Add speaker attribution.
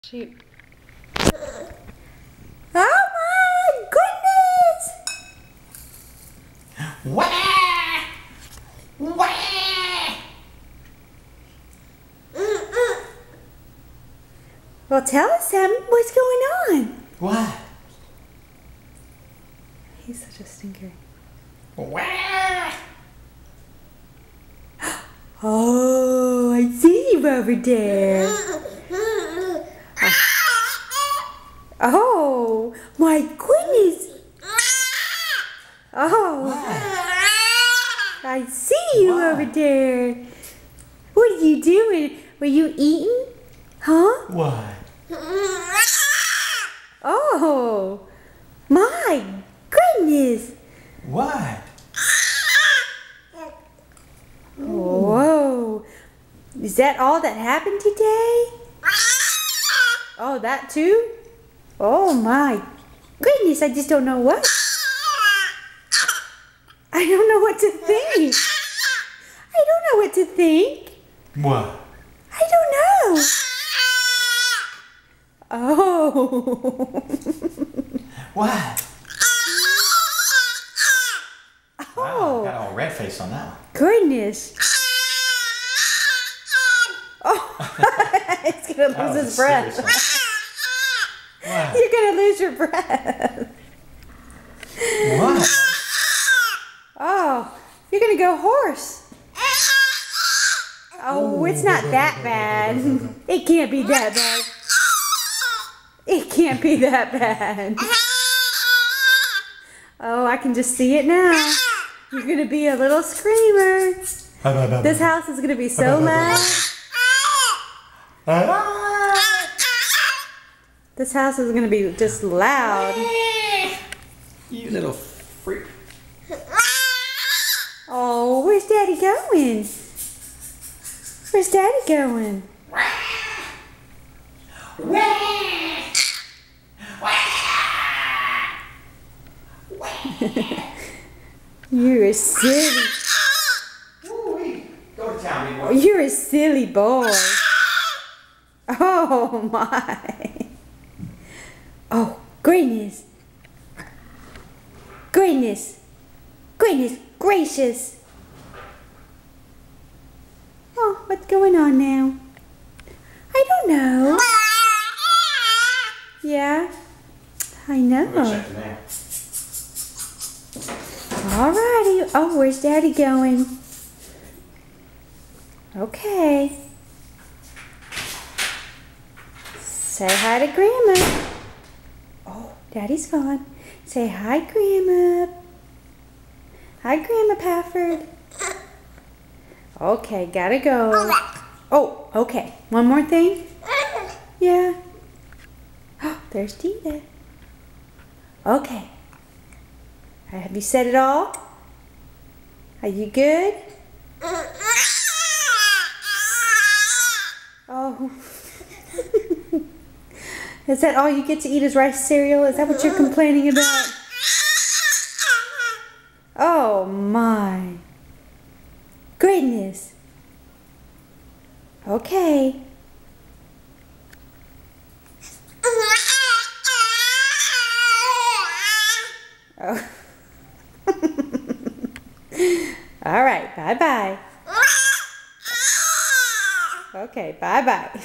Speaker 1: Shoot. Oh my goodness!
Speaker 2: Wah! Wah!
Speaker 1: Well, tell us, Sam, what's going on?
Speaker 2: What?
Speaker 1: He's such a stinker.
Speaker 2: Wah!
Speaker 1: Oh, I see you over there. Oh, my goodness. Oh, I see you over there. What are you doing? Were you eating? Huh?
Speaker 2: What?
Speaker 1: Oh, my goodness.
Speaker 2: What?
Speaker 1: Whoa. Is that all that happened today? Oh, that too? Oh my goodness, I just don't know what. I don't know what to think. I don't know what to think.
Speaker 2: What?
Speaker 1: I don't know. Oh.
Speaker 2: What? Wow,
Speaker 1: Oh.
Speaker 2: got all red face on that one.
Speaker 1: Goodness. Oh. It's going to
Speaker 2: That
Speaker 1: lose
Speaker 2: was
Speaker 1: his
Speaker 2: a
Speaker 1: breath.
Speaker 2: serious one. What?
Speaker 1: You're going to lose your breath.
Speaker 2: What?
Speaker 1: Oh, you're going to go hoarse. Oh, it's not that bad. It can't be that bad. It can't be that bad. Oh, I can just see it now. You're going to be a little screamer. This house is going to be so loud. This house is going to be just loud.
Speaker 2: You little freak.
Speaker 1: Oh, where's Daddy going? Where's Daddy going? You're a silly.
Speaker 2: Go to town, big boy.
Speaker 1: You're a silly boy. Oh my. Oh, goodness. Goodness. Goodness gracious. Oh, what's going on now? I don't know. Yeah, I know.
Speaker 2: Go check the mail.
Speaker 1: Alrighty. Oh, where's Daddy going? Okay. Say hi to Grandma. Oh, Daddy's gone. Say hi, Grandma. Hi, Grandma Pafford. Okay, gotta go. Oh, okay. One more thing? Yeah. Oh, there's Tita. Okay. Have you said it all? Are you good? Oh. Is that all you get to eat is rice cereal? Is that what you're complaining about? Oh my goodness. Okay. Oh. All right, bye-bye. Okay, bye-bye.